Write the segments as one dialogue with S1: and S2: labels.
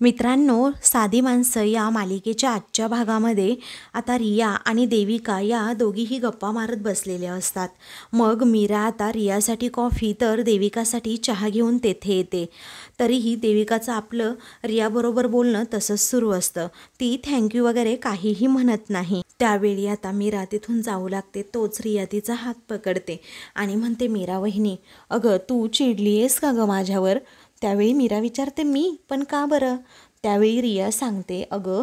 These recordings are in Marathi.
S1: मित्रांनो, साधी माणसं या मालिकेच्या आजच्या भागामध्ये आता रिया आणि देविका या दोघीही गप्पा मारत बसलेल्या असतात. मग मीरा आता रियासाठी कॉफी तर देविकासाठी चहा घेऊन तेथे येते. तरीही देविकाचं आपलं रियाबरोबर बोलणं तसंच सुरू असतं. ती थँक्यू वगैरे काहीही म्हणत नाही. त्यावेळी आता मीरा तिथून जाऊ लागते. तोच रिया तिचा हात पकडते आणि म्हणते, मीरा वहिनी, अगं तू चिडली आहेस का गं माझ्यावर? त्यावेळी मीरा विचारते, मी पण का बरं? त्यावेळी रिया सांगते, अगं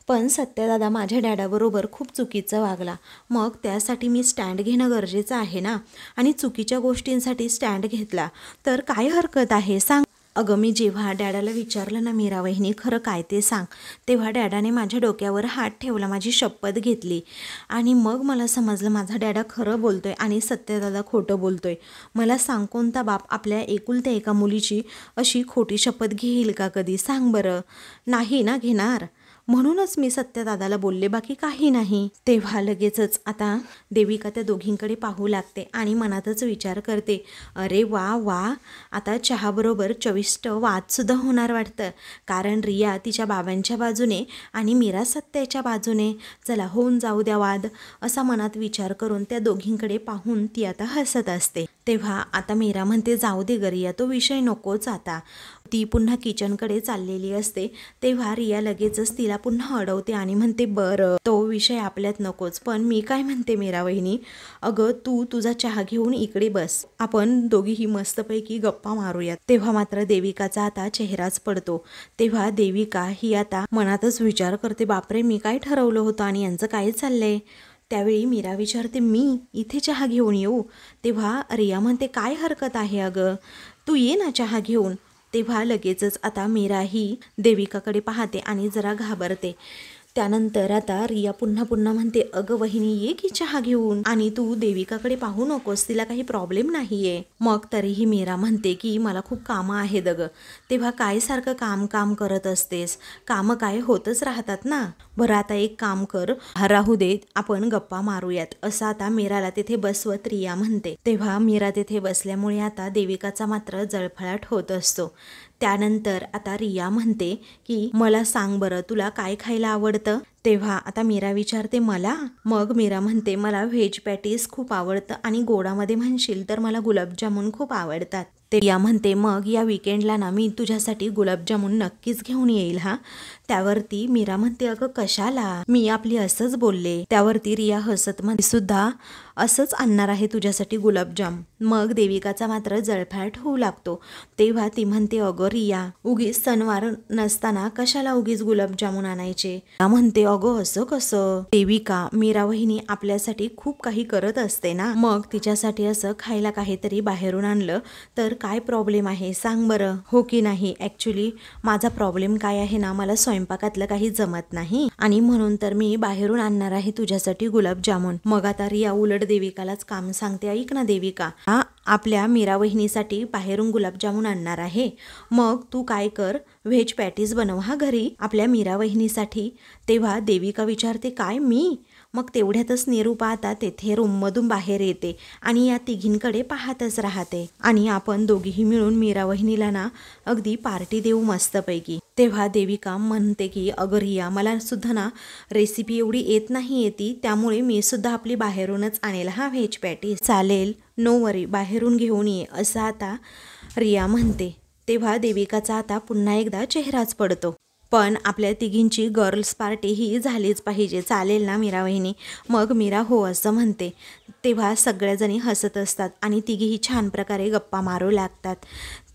S1: पण सत्यदादा माझ्या डॅडाबरोबर खूप चुकीचं वागला. मग त्यासाठी मी स्टँड घेणं गरजेचं आहे ना, आणि चुकीच्या गोष्टींसाठी स्टँड घेतला तर काय हरकत आहे सांग? अगं मी जेव्हा डॅडाला विचारलं ना, मीरा वहिनी खरं काय ते सांग, तेव्हा डॅडाने माझ्या डोक्यावर हात ठेवला, माझी शपथ घेतली आणि मग मला समजलं माझा डॅडा खरं बोलतोय आणि सत्यदादा खोटं बोलतोय. मला सांग, कोणता बाप आपल्या एकुलत्या एका मुलीची अशी खोटी शपथ घेईल का कधी? सांग बरं. नाही ना घेणार. म्हणूनच मी सत्यदादाला बोलले, बाकी काही नाही. तेव्हा लगेचच आता देविका त्या दोघींकडे पाहू लागते आणि मनातच विचार करते, अरे वा वा, आता चहाबरोबर चविष्ट वादसुद्धा होणार वाटतं. कारण रिया तिच्या बाबांच्या बाजूने आणि मीरा सत्याच्या बाजूने. चला होऊन जाऊ द्या वाद, असा मनात विचार करून त्या दोघींकडे पाहून ती आता हसत असते. तेव्हा आता मीरा म्हणते, जाऊ दे ग रिया, तो विषय नकोच आता. ती पुन्हा किचनकडे चाललेली असते. तेव्हा रिया लगेचच तिला पुन्हा अडवते आणि म्हणते, बरं तो विषय आपल्यात नकोच, पण मी काय म्हणते मीरा वहिनी, अगं तू तुझा चहा घेऊन इकडे बस, आपण दोघीही मस्तपैकी गप्पा मारूयात. तेव्हा मात्र देविकाचा आता चेहराच पडतो. तेव्हा देविका ही आता मनातच विचार करते, बापरे मी काय ठरवलं होतं आणि यांचं काय चाललंय? त्यावेळी मीरा विचारते, मी इथे चहा घेऊन येऊ? तेव्हा रिया म्हणते, काय हरकत आहे अगं, तू ये ना चहा घेऊन. तेव्हा लगेचच आता मीरा ही देविकाकडे पाहते आणि जरा घाबरते. त्यानंतर आता रिया पुन्हा म्हणते, अगं वहिनी ये की चहा घेऊन, आणि तू देविकाकडे पाहू नकोस, तिला काही प्रॉब्लेम नाहीये. मग तरीही मीरा म्हणते की मला खूप कामं आहेत अगं. तेव्हा काय सारखं काम काम करत असतेस? कामं काय होतच राहतात ना. बरं आता एक काम कर, राहू दे, आपण गप्पा मारूयात, असं आता मीराला तिथे बसवत रिया म्हणते. तेव्हा मीरा तिथे बसल्यामुळे आता देविकाचा मात्र जळफळाट होत असतो. त्यानंतर आता रिया म्हणते की मला सांग बरं, तुला काय खायला आवडतं? तेव्हा आता मीरा विचारते, मला? मग मीरा म्हणते, मला व्हेज पॅटीस खूप आवडतं आणि गोडामध्ये म्हणशील तर मला गुलाबजामुन खूप आवडतात. ते रिया म्हणते, मग या विकेंडला ना मी तुझ्यासाठी गुलाबजामुन नक्कीच घेऊन येईल हा. त्यावरती मीरा म्हणते, अगं कशाला, मी आपली असंच बोलले. त्यावरती रिया हसत म्हणते, सुद्धा असंच आणणार आहे तुझ्यासाठी गुलाबजाम. मग देविकाचा मात्र जळफळाट होऊ लागतो. तेव्हा ती म्हणते, अगं रिया, उगीच सणवार नसताना कशाला उगीच गुलाबजामुन आणायचे? म्हणते, अगं असं कसं? देविका, मीरा वहिनी आपल्यासाठी खूप काही करत असते ना, मग तिच्यासाठी असं खायला काहीतरी बाहेरून आणलं तर काय प्रॉब्लेम आहे सांग बरं, हो की नाही? ॲक्च्युली माझा प्रॉब्लेम काय आहे ना, मला स्वयंपाकातलं काही जमत नाही आणि म्हणून तर मी बाहेरून आणणार आहे तुझ्यासाठी गुलाबजामुन. मग आता रिया उलट देविकालाच काम सांगते, ऐक ना देविका, हा आपल्या मीरा वहिनीसाठी बाहेरून गुलाबजामुन आणणार आहे, मग तू काय कर, व्हेज पॅटीस बनव हा घरी आपल्या मीरा वहिनीसाठी. तेव्हा देविका विचारते, काय मी? मग तेवढ्यातच निरूपा आता तेथे रूममधून बाहेर येते आणि या तिघींकडे पाहतच राहते आणि आपण दोघीही मिळून मीरा वहिनीला ना अगदी पार्टी देऊ मस्तपैकी. तेव्हा देविका म्हणते की, अगं रिया, मला सुद्धा ना रेसिपी एवढी येत नाही येते, त्यामुळे मी सुद्धा आपली बाहेरूनच आणेल हा व्हेज पॅटीस. चालेल, नो वरी, बाहेरून घेऊन ये, असं आता रिया म्हणते. तेव्हा देविकाचा आता पुन्हा एकदा चेहराच पडतो. पण आपल्या तिघींची गर्ल्स पार्टी ही झालीच पाहिजे, चालेल ना मीरा वहिनी? मग मीरा हो असं म्हणते. तेव्हा सगळ्याजणी हसत असतात आणि तिघीही छान प्रकारे गप्पा मारू लागतात.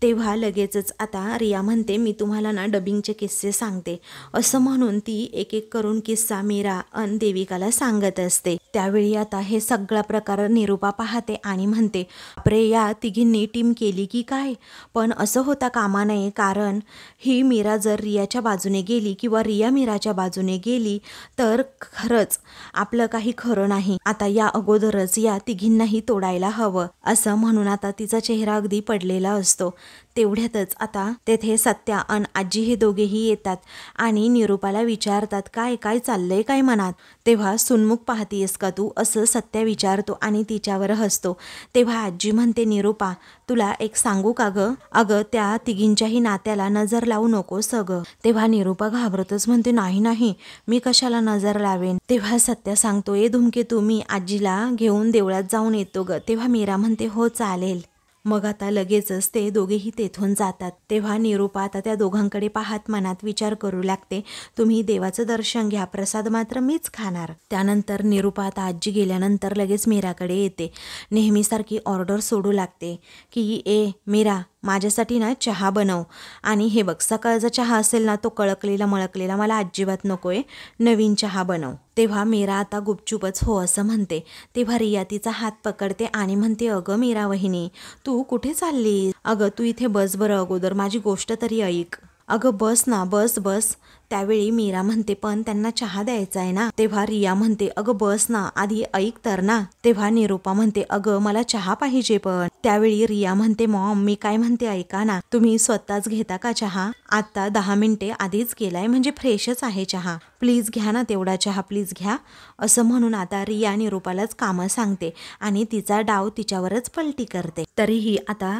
S1: तेव्हा लगेचच आता रिया म्हणते, मी तुम्हाला ना डबिंगचे किस्से सांगते, असं म्हणून ती एक एक करून किस्सा मीरा अन देविकाला सांगत असते. त्यावेळी आता हे सगळा प्रकार निरूपा पाहते आणि म्हणते, बापरे, या तिघींनी टीम केली की काय? पण असं होता कामा नये, कारण ही मीरा जर रियाच्या बाजूने गेली किंवा रिया मीराच्या बाजूने गेली तर खरंच आपलं काही खरं नाही. आता या अगोदरच या तिघींनाही तोडायला हवं, असं म्हणून आता तिचा चेहरा अगदी पडलेला असतो. तेवढ्यातच आता तेथे सत्या आणि आजी हे दोघेही येतात आणि निरूपाला विचारतात, काय काय चाललंय काय मनात. तेव्हा सुनमुख पाहतीयस का तू, असं सत्या विचारतो आणि तिच्यावर हसतो. तेव्हा आजी म्हणते, निरूपा तुला एक सांगू का ग, अगं त्या तिघींच्याही नात्याला नजर लावू नकोस अगं. तेव्हा निरूपा घाबरतच म्हणते, नाही नाही मी कशाला नजर लावेन. तेव्हा सत्या सांगतो, ए धूमकेतू मी आजीला घेऊन देवळात जाऊन येतो ग. तेव्हा मीरा म्हणते, हो चालेल. मग आता लगेचच ते दोघेही तेथून जातात. तेव्हा निरूपा आता त्या दोघांकडे पाहत मनात विचार करू लागते, तुम्ही देवाचं दर्शन घ्या, प्रसाद मात्र मीच खाणार. त्यानंतर निरूपा आता आजी गेल्यानंतर लगेच मीराकडे येते. नेहमीसारखी ऑर्डर सोडू लागते की ए मीरा माझ्यासाठी ना चहा बनव. आणि हे बघ सकाळचा चहा असेल ना तो कळकलेला मळकलेला मला अजिबात नकोय, नवीन चहा बनव. तेव्हा मीरा आता गुपचूपच हो असं म्हणते. तेव्हा रिया तिचा हात पकडते आणि म्हणते, अगं मीरा वहिनी तू कुठे चालली, अगं तू इथे बस बरं, अगोदर माझी गोष्ट तरी ऐक. अगं बस ना बस बस. त्यावेळी मीरा म्हणते, पण त्यांना चहा द्यायचा आहे ना. तेव्हा रिया म्हणते, अगं बस ना आधी ऐक तर ना. तेव्हा निरूपा म्हणते, अगं मला चहा पाहिजे पण. त्यावेळी रिया म्हणते, मॉम मी काय म्हणते ऐका ना, तुम्ही स्वतःच घेता का चहा, आता 10 मिनिटे आधीच केलाय, म्हणजे फ्रेशच आहे चहा, प्लीज घ्या ना तेवढा चहा, प्लीज घ्या. असं म्हणून आता रिया निरूपालाच कामं सांगते आणि तिचा डाव तिच्यावरच पलटी करते. तरीही आता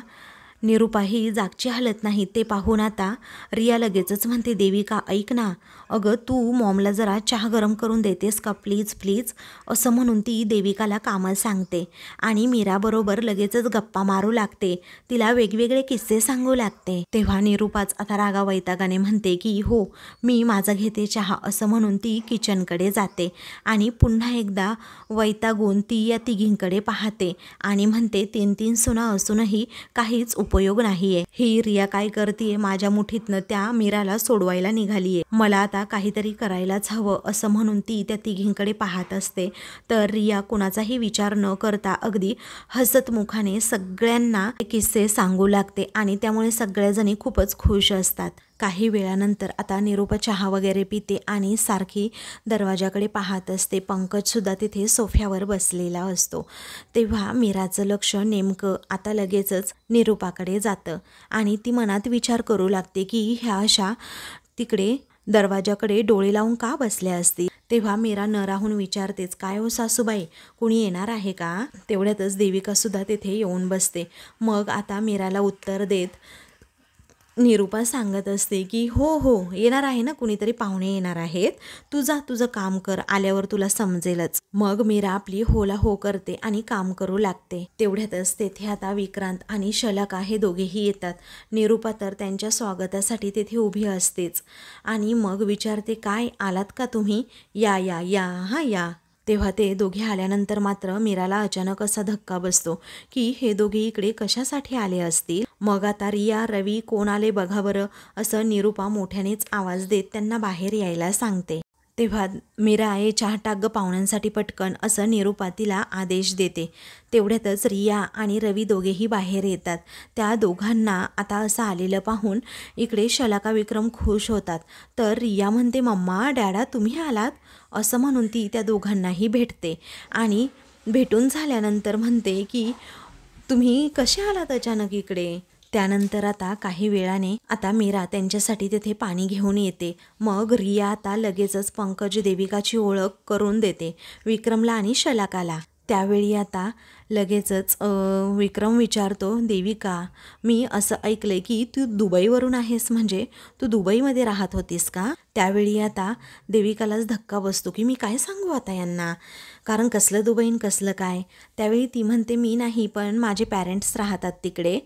S1: निरूपा ही जागची हालत नाही. ते पाहून आता रिया लगेचच म्हणते, देविका ऐक ना, अगं तू मॉमला जरा चहा गरम करून देतेस का प्लीज प्लीज. असं म्हणून ती देविकाला कामं सांगते आणि मीराबरोबर लगेचच गप्पा मारू लागते, तिला वेगवेगळे किस्से सांगू लागते. तेव्हा निरूपाच आता रागा वैतागाने म्हणते की हो मी माझा घेते चहा. असं म्हणून ती किचनकडे जाते आणि पुन्हा एकदा वैतागून ती या तिघींकडे पाहते आणि म्हणते, 3-3 सुना असूनही काहीच उपयोग नाहीये. ही रिया काय करतीये, माझ्या मुठीतनं त्या मीराला सोडवायला निघालीये, मला आता काहीतरी करायलाच हवं. असं म्हणून ती त्या तिघींकडे पाहत असते. तर रिया कुणाचाही विचार न करता अगदी हसतमुखाने सगळ्यांना किस्से सांगू लागते आणि त्यामुळे सगळ्याजणी खूपच खुश असतात. काही वेळानंतर आता निरूपा चहा वगैरे पिते आणि सारखी दरवाजाकडे पाहत असते. पंकजसुद्धा तिथे सोफ्यावर बसलेला असतो. तेव्हा मीराचं लक्ष नेमकं आता लगेचच निरूपाकडे जातं आणि ती मनात विचार करू लागते की ह्या अशा तिकडे दरवाजाकडे डोळे लावून का बसल्या असतील. तेव्हा मीरा न राहून विचारतेच, काय हो सासूबाई कुणी येणार आहे का. तेवढ्यातच देविकासुद्धा तिथे येऊन बसते. मग आता मीराला उत्तर देत निरूपा सांगत असते की हो हो येणार आहे ना, कुणीतरी पाहुणे येणार आहेत, तू जा तुझं काम कर, आल्यावर तुला समजेलच. मग मीरा आपली होला हो करते आणि काम करू लागते. तेवढ्यातच तेथे आता विक्रांत आणि शलाका हे दोघेही येतात. निरूपा तर त्यांच्या स्वागतासाठी तेथे उभी असतेच आणि मग विचारते, काय आलात का तुम्ही, या या या हा या. तेव्हा ते दोघे आल्यानंतर मात्र मीराला अचानक असा धक्का बसतो की हे दोघे इकडे कशासाठी आले असतील. मग आता रिया रवी कोण आले बघा बरं, असं निरूपा मोठ्यानेच आवाज देत त्यांना बाहेर यायला सांगते. तेव्हा मीरा ये चहा टाक ग पाहुण्यांसाठी पटकन, असं निरूपा तिला आदेश देते. तेवढ्यातच रिया आणि रवी दोघेही बाहेर येतात. त्या दोघांना आता असं आलेलं पाहून इकडे शलाका विक्रम खुश होतात. तर रिया म्हणते, मम्मा डॅडा तुम्ही आलात, असं म्हणून ती त्या दोघांनाही भेटते आणि भेटून झाल्यानंतर म्हणते की तुम्ही कसे आलात अचानक इकडे. त्यानंतर आता काही वेळाने आता मीरा त्यांच्यासाठी तिथे पाणी घेऊन येते. मग रिया आता लगेचच पंकज देविकाची ओळख करून देते विक्रमला आणि शलाकाला. त्यावेळी आता लगेचच विक्रम विचारतो, देविका मी असं ऐकलंय की तू दुबईवरून आहेस, म्हणजे तू दुबईमध्ये राहत होतीस का. त्यावेळी आता देविकालाच धक्का बसतो की मी काय सांगू आता यांना, कारण कसलं दुबईन कसलं काय. त्यावेळी ती म्हणते, मी नाही पण माझे पॅरेंट्स राहतात तिकडे.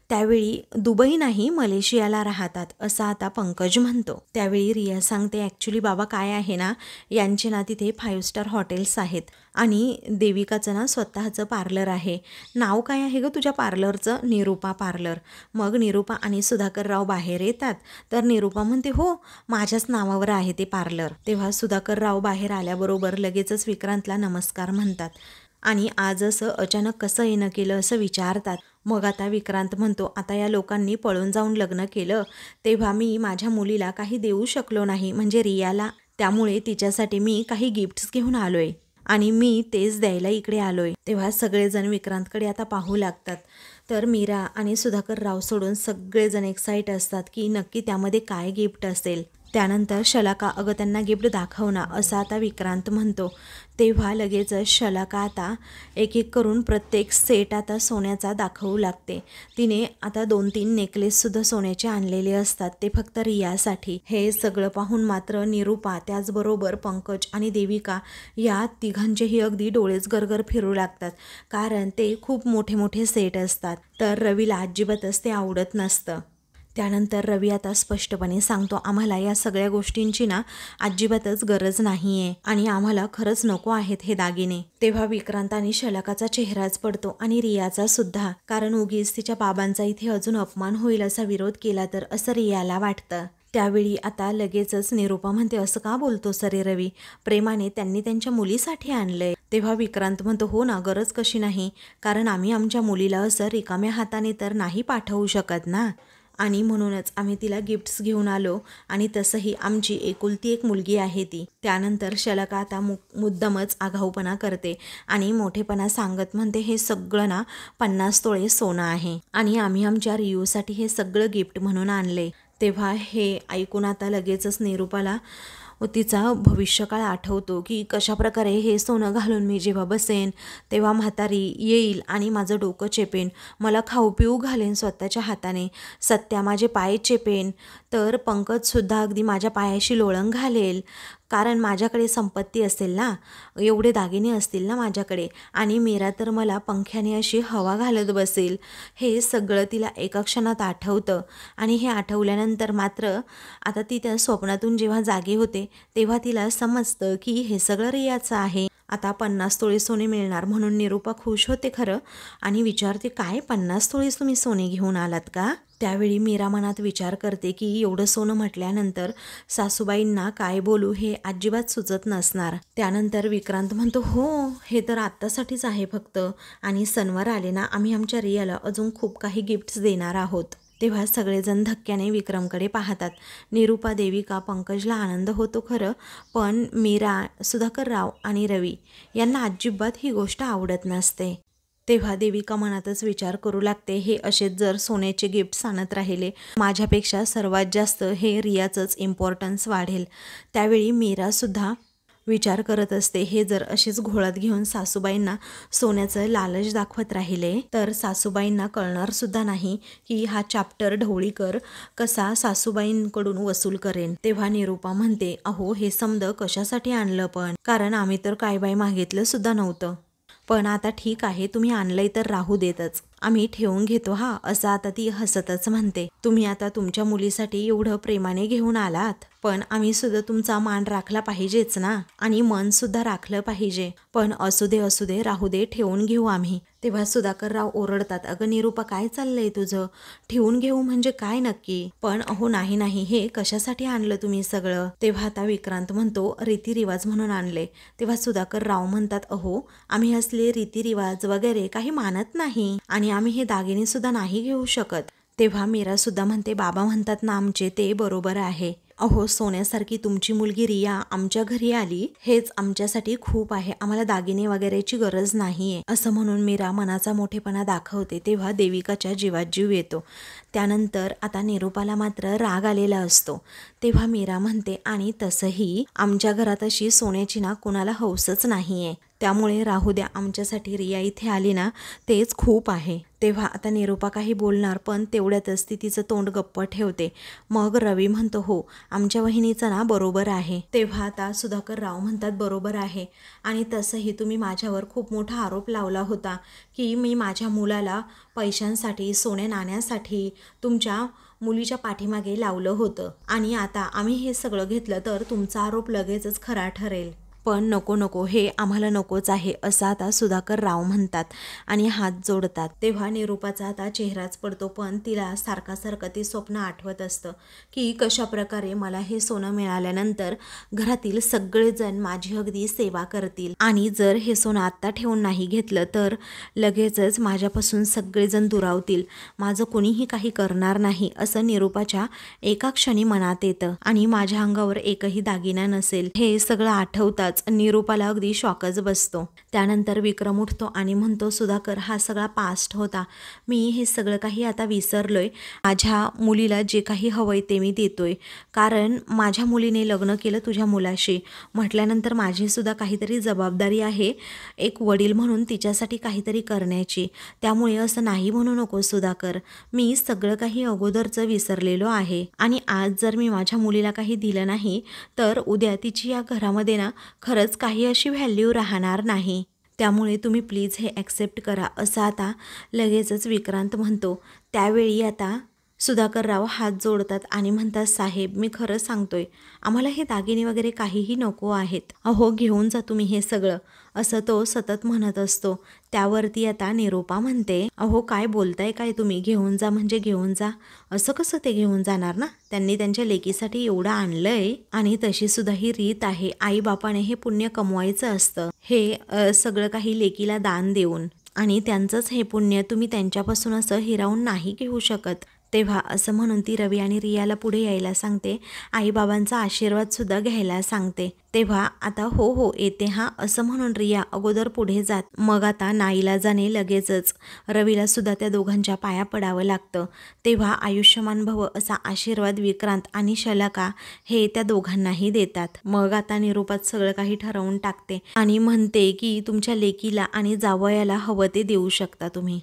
S1: त्यावेळी दुबई नाही मलेशियाला राहतात, असं आता पंकज म्हणतो. त्यावेळी रिया सांगते, ॲक्च्युली बाबा काय आहे ना, यांचे ना तिथे 5 स्टार हॉटेल्स आहेत आणि देविकाचं ना स्वतःचं पार्लर आहे. नाव काय आहे ग तुझ्या पार्लरचं, निरूपा पार्लर. मग निरूपा आणि सुधाकरराव बाहेर येतात. तर निरूपा म्हणते, हो माझ्याच नावावर आहे ते पार्लर. तेव्हा सुधाकरराव बाहेर आल्याबरोबर लगेचच विक्रांतला नमस्कार म्हणतात आणि आज असं अचानक कसं येणं केलं असं विचारतात. मग आता विक्रांत म्हणतो, आता या लोकांनी पळून जाऊन लग्न केलं तेव्हा मी माझ्या मुलीला काही देऊ शकलो नाही, म्हणजे रियाला, त्यामुळे तिच्यासाठी मी काही गिफ्ट्स घेऊन आलोय आणि मी तेच द्यायला इकडे आलोय. तेव्हा सगळेजण विक्रांतकडे आता पाहू लागतात. तर मीरा आणि सुधाकर राव सोडून सगळेजण एक्साइट असतात की नक्की त्यामध्ये काय गिफ्ट असेल. त्यानंतर शलाका अगं त्यांना गिफ्ट दाखव ना असं आता विक्रांत म्हणतो. तेव्हा लगेचच शलाका आता एक एक करून प्रत्येक सेट आता सोन्याचा दाखवू लागते. तिने आता 2-3 नेकलेससुद्धा सोन्याचे आणलेले असतात, ते फक्त रियासाठी. हे सगळं पाहून मात्र निरूपा त्याचबरोबर पंकज आणि देविका या तिघांचेही अगदी डोळेच गरगर फिरू लागतात, कारण ते खूप मोठे मोठे सेट असतात. तर रवीला अजिबातच ते आवडत नसतं. त्यानंतर रवी आता स्पष्टपणे सांगतो, आम्हाला या सगळ्या गोष्टींची ना अजिबातच गरज नाही आहे आणि आम्हाला खरंच नको आहेत हे दागिने. तेव्हा विक्रांत आणि शलाकाचा चेहराच पडतो आणि रियाचा सुद्धा, कारण उगीच तिच्या बाबांचा इथे अजून अपमान होईल असा विरोध केला तर असं रियाला वाटतं. त्यावेळी आता लगेचच निरूपा म्हणते, असं का बोलतोस रे रवी, प्रेमाने त्यांनी त्यांच्या मुलीसाठी आणलंय. तेव्हा विक्रांत म्हणतो, हो ना, गरज कशी नाही, कारण आम्ही आमच्या मुलीला असं रिकाम्या हाताने तर नाही पाठवू शकत ना, आणि म्हणूनच आम्ही तिला गिफ्ट्स घेऊन आलो आणि तसंही आमची एकुलती एक मुलगी आहे ती. त्यानंतर शलाका आता मुद्दामच आगाऊपणा करते आणि मोठेपणा सांगत म्हणते, हे सगळं ना 50 तोळे सोनं आहे आणि आम्ही आमच्या रियूसाठी हे सगळं गिफ्ट म्हणून आणले. तेव्हा हे ऐकून आता लगेचच निरूपाला तिचा भविष्यकाळ आठवतो की कशाप्रकारे हे सोनं घालून मी जेव्हा बसेन तेव्हा म्हातारी येईल आणि माझं डोकं चेपेन, मला खाऊ पिऊ घालेन स्वतःच्या हाताने, सत्या माझे पाय चेपेन, तर पंकजसुद्धा अगदी माझ्या पायाशी लोळण घालेल, कारण माझ्याकडे संपत्ती असेल ना, एवढे दागिने असतील ना माझ्याकडे, आणि मीरा तर मला पंख्याने अशी हवा घालत बसेल. हे सगळं तिला एका क्षणात आठवतं आणि हे आठवल्यानंतर मात्र आता ती त्या स्वप्नातून जेव्हा जागी होते तेव्हा तिला समजतं की हे सगळं रियाचं आहे. आता 50 तोळे सोने मिळणार म्हणून निरूपा खुश होते खरं आणि विचारते, काय 50 तोळेच तुम्ही सोने घेऊन आलात का? त्यावेळी मीरा मनात विचार करते की एवढं सोनं म्हटल्यानंतर सासूबाईंना काय बोलू हे अजिबात सुचत नसणार. त्यानंतर विक्रांत म्हणतो, हो हे तर आत्तासाठीच आहे फक्त, आणि सणवार आले ना आम्ही आमच्या रियाला अजून खूप काही गिफ्ट्स देणार आहोत. तेव्हा सगळेजण धक्क्याने विक्रमकडे पाहतात. निरूपा, देविका, पंकजला आनंद होतो खरं, पण मीरा, सुधाकर राव आणि रवी यांना अजिबात ही गोष्ट आवडत नसते. तेव्हा देविका मनातच विचार करू लागते, हे असेच जर सोन्याचे गिफ्ट्स आणत राहिले माझ्यापेक्षा सर्वात जास्त हे रियाचंच इम्पॉर्टन्स वाढेल. त्यावेळी मीरासुद्धा विचार करत असते, हे जर असेच घोळात घेऊन सासूबाईंना सोन्याचं लालच दाखवत राहिले तर सासूबाईंना कळणार सुद्धा नाही की हा चॅप्टर ढवळीकर कसा सासूबाईंकडून वसूल करेन. तेव्हा निरूपा म्हणते, अहो हे समद कशासाठी आणलं, पण कारण आम्ही तर काय बाई मागितलं सुद्धा नव्हतं, पण आता ठीक आहे तुम्ही आणलंय तर राहू देतच, आम्ही ठेवून घेतो हा, असं आता ती हसतच म्हणते. तुम्ही आता तुमच्या मुलीसाठी एवढं प्रेमाने घेऊन आलात, पण आम्ही सुद्धा तुमचा मान राखला पाहिजेच ना, आणि मन सुद्धा राखलं पाहिजे, पण असू दे राहू दे, ठेवून घेऊ आम्ही. तेव्हा सुधाकर राव ओरडतात, अगं निरूपा काय चाललंय तुझं, ठेवून घेऊ म्हणजे काय नक्की, पण अहो नाही हे कशासाठी आणलं तुम्ही सगळं. तेव्हा आता विक्रांत म्हणतो, रीतिरिवाज म्हणून आणले. तेव्हा सुधाकर राव म्हणतात, अहो आम्ही असले रीतिरिवाज वगैरे काही मानत नाही आणि आम्ही हे दागिने सुद्धा नाही घेऊ शकत. तेव्हा मीरा सुद्धा म्हणते, बाबा म्हणतात ना आमचे ते बरोबर आहे, अहो सोन्यासारखी तुमची मुलगी रिया आमच्या घरी आली हेच आमच्यासाठी खूप आहे, आम्हाला दागिने वगैरेची गरज नाहीये, असं म्हणून मीरा मनाचा मोठेपणा दाखवते. तेव्हा देविकाच्या जीवात जीव येतो. त्यानंतर आता निरूपाला मात्र राग आलेला असतो. तेव्हा मीरा म्हणते, आणि तसंही आमच्या घरात अशी सोन्याची ना कुणाला हौसच नाहीये, त्यामुळे राहू द्या, आमच्यासाठी रिया इथे आली ना तेच खूप आहे. तेव्हा आता निरूपा काही बोलणार, पण तेवढ्यातच ती तिचं तोंड गप्प ठेवते. मग रवी म्हणतो, हो आमच्या वहिनीचं ना बरोबर आहे. तेव्हा आता सुधाकर राव म्हणतात, बरोबर आहे, आणि तसंही तुम्ही माझ्यावर खूप मोठा आरोप लावला होता की मी माझ्या मुलाला पैशांसाठी, सोन्या नाण्यासाठी तुमच्या मुलीच्या पाठीमागे लावलं होतं, आणि आता आम्ही हे सगळं घेतलं तर तुमचा आरोप लगेचच खरा ठरेल, पण नको हे आम्हाला नकोच आहे, असं आता सुधाकर राव म्हणतात आणि हात जोडतात. तेव्हा निरूपाचा आता चेहराच पडतो, पण तिला सारखं ते स्वप्न आठवत असतं की कशा प्रकारे मला हे सोनं मिळाल्यानंतर घरातील सगळेजण माझी अगदी सेवा करतील, आणि जर हे सोनं आत्ता ठेवून नाही घेतलं तर लगेचच माझ्यापासून सगळेजण दुरावतील, माझं कुणीही काही करणार नाही, असं निरूपाच्या एका क्षणी मनात येतं. आणि माझ्या अंगावर एकही दागिना नसेल, हे सगळं आठवतात म्हणताच निरूपाला अगदी शॉकच बसतो। त्यानंतर विक्रम उठतो आणि म्हणतो, सुधाकर हा सगळा पास्ट होता, मी हे सगळं काही आता विसरलोय। माझ्या मुलीला जे काही हवंय ते मी देतोय, कारण माझ्या मुलीने लग्न केलं तुझ्या मुलाशी म्हटल्यानंतर माझी सुद्धा काहीतरी जबाबदारी आहे, एक वडील म्हणून तिच्यासाठी काहीतरी करण्याची। त्यामुळे असं नाही म्हणू नको सुधाकर, मी सगळं काही अगोदरचं विसरलेलो आहे आणि आज जर मी माझ्या मुलीला काही दिलं नाही तर उद्या तिची या घरामध्ये ना खरंच काही अशी व्हॅल्यू राहणार नाही। त्यामुळे तुम्ही प्लीज हे ॲक्सेप्ट करा, असं आता लगेचच विक्रांत म्हणतो। त्यावेळी आता सुधाकरराव हात जोडतात आणि म्हणतात, साहेब मी खरं सांगतोय, आम्हाला हे दागिने वगैरे काहीही नको आहेत, अहो घेऊन जा तुम्ही हे सगळं, असं तो सतत म्हणत असतो। त्यावरती आता निरूपा म्हणते, अहो काय बोलताय काय तुम्ही, घेऊन जा म्हणजे घेऊन जा, असं कसं ते घेऊन जाणार ना, त्यांनी त्यांच्या लेकीसाठी एवढं आणलंय आणि तशी सुद्धा ही रीत आहे, आईबापाने हे पुण्य कमवायचं असतं, हे सगळं काही लेकीला दान देऊन, आणि त्यांचंच हे पुण्य तुम्ही त्यांच्यापासून असं हिरावून नाही घेऊ शकत। तेव्हा असं म्हणून ती रवी आणि रियाला पुढे यायला सांगते, आईबाबांचा आशीर्वादसुद्धा घ्यायला सांगते। तेव्हा आता हो हो येते हा, असं म्हणून रिया अगोदर पुढे जात। मग आता नाईलाजाने लगेचच रवीला सुद्धा त्या दोघांच्या पाया पडावं लागतं। तेव्हा आयुष्यमान भव असा आशीर्वाद विक्रांत आणि शलाका हे त्या दोघांनाही देतात। मग आता निरूपात सगळं काही ठरवून टाकते आणि म्हणते की तुमच्या लेकीला आणि जावयाला हवं ते देऊ शकता तुम्ही।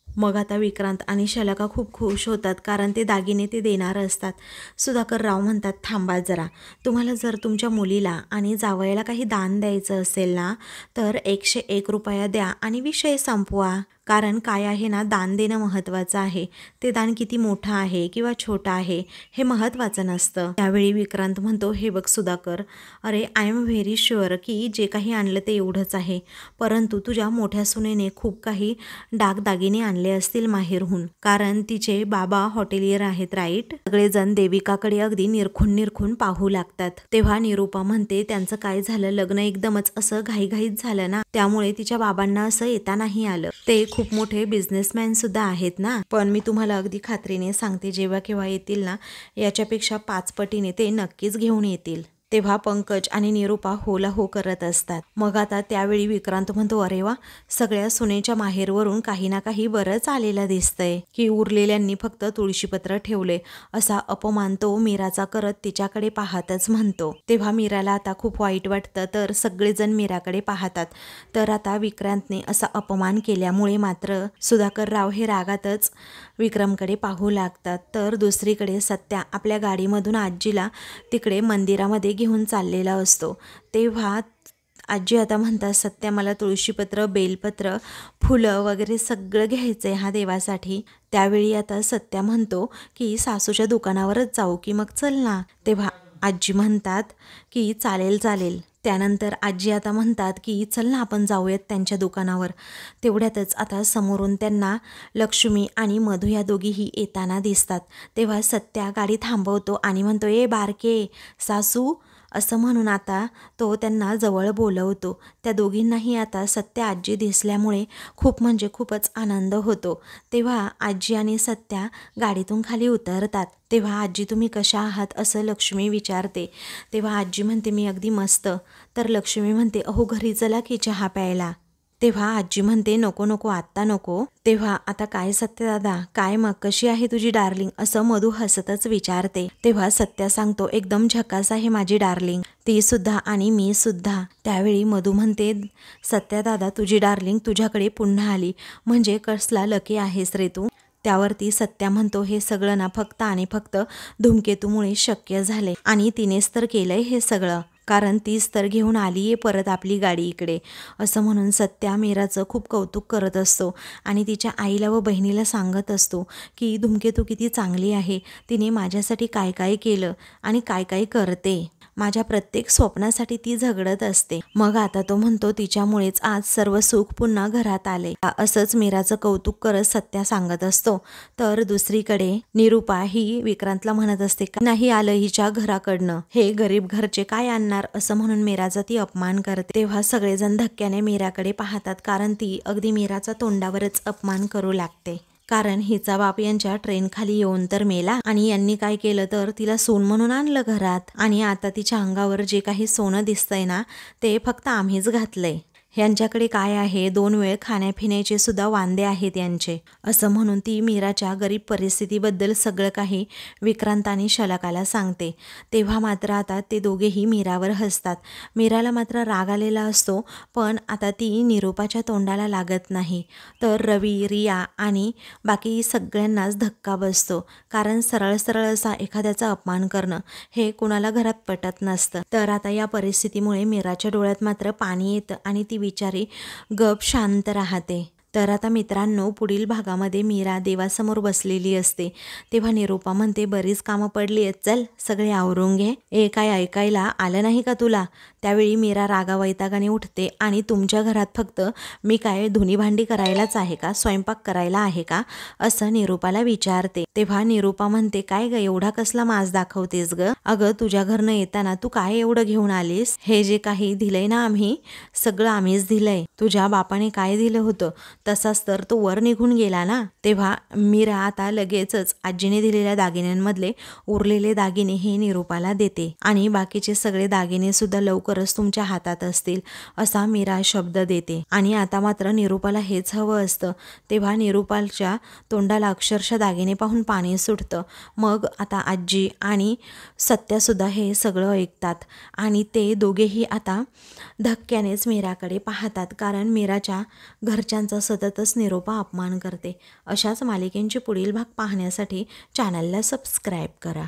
S1: मग आता विक्रांत आणि शलाका खूप खुश होतात, कारण ते दागिने ते देणार असतात। सुधाकरराव म्हणतात, थांबा जरा, तुम्हाला जर तुमच्या मुलीला आणि जावयाला काही दान द्यायचं असेल ना तर 101 रुपया द्या आणि विषय संपवा, कारण काय आहे ना, दान देणं महत्त्वाचं आहे, ते दान किती मोठं आहे किंवा छोटं आहे हे महत्त्वाचं नसतं। त्यावेळी विक्रांत म्हणतो, हे बघ सुधाकर, अरे आय एम व्हेरी शुअर की जे काही आणलं ते एवढंच आहे, परंतु तुझ्या मोठ्या सुनेने खूप काही दागदागिने आणले असतील माहेरहून, कारण तिचे बाबा हॉटेलियर आहेत राईट। सगळेजण देविकाकडे अगदी निरखून पाहू लागतात। तेव्हा निरूपा म्हणते, त्यांचं काय झालं, लग्न एकदमच असं घाईघाईत झालं ना, त्यामुळे तिच्या बाबांना असं येता नाही आलं, ते खूप मोठे बिझनेसमॅन सुद्धा आहेत ना, पण मी तुम्हाला अगदी खात्रीने सांगते, जेव्हा केव्हा येतील ना याच्यापेक्षा 5 पटीने ते नक्कीच घेऊन येतील। तेव्हा पंकज आणि निरूपा होला हो करत असतात। मग आता त्यावेळी विक्रांत म्हणतो, अरे वा, सगळ्या सुनेच्या माहेरवरून काही ना काही बरंच आलेलं दिसतंय, की उरलेल्यांनी फक्त तुळशीपत्र ठेवले, असा अपमान तो मीराचा करत तिच्याकडे पाहतच म्हणतो। तेव्हा मीराला आता खूप वाईट वाटतं, तर सगळेजण मीराकडे पाहतात। तर आता विक्रांतने असा अपमान केल्यामुळे मात्र सुधाकरराव हे रागातच विक्रमकडे पाहू लागतात। तर दुसरीकडे सत्या आपल्या गाडीमधून आजीला तिकडे मंदिरामध्ये घेऊन चाललेला असतो। तेव्हा आजी आता म्हणतात, सत्या मला तुळशीपत्र, बेलपत्र, फुलं वगैरे सगळं घ्यायचं आहे हा देवासाठी। त्यावेळी आता सत्या म्हणतो की सासूच्या दुकानावरच जाऊ की, मग चल ना। तेव्हा आजी म्हणतात की चालेल चालेल। त्यानंतर आजी आता म्हणतात की चल ना आपण जाऊयात त्यांच्या दुकानावर। तेवढ्यातच आता समोरून त्यांना लक्ष्मी आणि मधू या दोघीही येताना दिसतात। तेव्हा सत्या गाडी थांबवतो आणि म्हणतो, ए बारके सासू, असं म्हणून आता तो त्यांना जवळ बोलवतो। त्या दोघींनाही आता सत्या आजी दिसल्यामुळे खूप म्हणजे खूपच आनंद होतो। तेव्हा आजी आणि सत्या गाडीतून खाली उतरतात। तेव्हा आजी तुम्ही कशा आहात असं लक्ष्मी विचारते। तेव्हा आजी म्हणते, मी अगदी मस्त। तर लक्ष्मी म्हणते, अहो घरी चला की चहा प्यायला। तेव्हा आजी म्हणते, नको नको आत्ता नको। तेव्हा आता काय सत्यदादा, काय मग कशी आहे तुझी डार्लिंग, असं मधू हसतच विचारते। तेव्हा सत्या सांगतो, एकदम झकास आहे माझी डार्लिंग, ती सुद्धा आणि मी सुद्धा। त्यावेळी मधू म्हणते, सत्यदादा तुझी डार्लिंग तुझ्याकडे पुन्हा आली, म्हणजे कसला लकी आहेस रे तू। त्यावरती सत्या म्हणतो, हे सगळं ना फक्त आणि फक्त धूमकेतूमुळे शक्य झाले, आणि तिनेच तर केलंय हे सगळं, कारण तीच तर घेऊन आलीये परत आपली गाडी इकडे। असं म्हणून सत्या मीराचं खूप कौतुक करत असतो आणि तिच्या आईला व बहिणीला सांगत असतो की धूमकेतू किती चांगली आहे, तिने माझ्यासाठी काय काय केलं आणि काय काय करते, माझ्या प्रत्येक स्वप्नासाठी ती झगडत असते। मग आता तो म्हणतो, तिच्यामुळेच आज सर्व सुख पुन्हा घरात आले, असंच मीराचं कौतुक करत सत्या सांगत असतो। तर दुसरीकडे निरूपा ही विक्रांतला म्हणत असते, नाही आलं हिच्या घराकडनं, हे गरीब घरचे काय आणणार, असं म्हणून मीराचा ती अपमान करते। तेव्हा सगळेजण धक्क्याने मीराकडे पाहतात, कारण ती अगदी मीराचा तोंडावरच अपमान करू लागते। कारण हिचा बाप यांच्या ट्रेन खाली येऊन तर मेला आणि यांनी काय केलं तर तिला सून म्हणून आणलं घरात आणि आता तिच्या अंगावर जे काही सोनं दिसतंय ना ते फक्त आम्हीच घातलंय. यांच्याकडे काय आहे, 2 वेळ खाण्यापिण्याचे सुद्धा वांदे आहेत यांचे, असं म्हणून ती मीराच्या गरीब परिस्थितीबद्दल सगळं काही विक्रांत आणि शलाकाला सांगते. तेव्हा मात्र आता ते दोघेही मीरावर हसतात. मीराला मात्र राग आलेला असतो, पण आता ती निरूपाच्या तोंडाला लागत नाही. तर रवी, रिया आणि बाकी सगळ्यांनाच धक्का बसतो, कारण सरळ सरळ असा एखाद्याचा अपमान करणं हे कुणाला घरात पटत नसतं. तर आता या परिस्थितीमुळे मीराच्या डोळ्यात मात्र पाणी येतं आणि ती बिचारी गप शांत राहते. तर आता मित्रांनो, पुढील भागामध्ये मीरा देवासमोर बसलेली असते. तेव्हा निरूपा म्हणते, बरीच कामं पडली आहेत, चल सगळे आवरून घे. काय ऐकायला आलं नाही का तुला? त्यावेळी मीरा रागावैतागाने उठते आणि तुमच्या घरात फक्त मी काय धुनी भांडी करायलाच आहे का, स्वयंपाक करायला आहे का, असं निरूपाला विचारते. तेव्हा निरूपा म्हणते, काय ग एवढा कसला माज दाखवतेस ग? अगं तुझ्या घरनं येताना तू काय एवढं घेऊन आलीस? हे जे काही दिलंय ना आम्ही, सगळं आम्हीच दिलंय. तुझ्या बापाने काय दिलं होतं तसाच तर तो वर निघून गेला ना. तेव्हा मीरा आता लगेचच आजीने दिलेल्या दागिन्यांमधले उरलेले दागिने हे निरूपाला देते आणि बाकीचे सगळे दागिने सुद्धा लवकरच तुमच्या हातात असतील असा मीरा शब्द देते. आणि आता मात्र निरूपाला हेच हवं असतं. तेव्हा निरूपाच्या तोंडाला अक्षरशः दागिने पाहून पाणी सुटतं. मग आता आजी आणि सत्यासुद्धा हे सगळं ऐकतात आणि ते दोघेही आता धक्क्यानेच मीराकडे पाहतात, कारण मीराच्या घरच्यांचा सततच निरूपा अपमान करते. अशाच मालिकेंचे पुढील भाग पाहण्यासाठी चॅनलला सबस्क्राईब करा.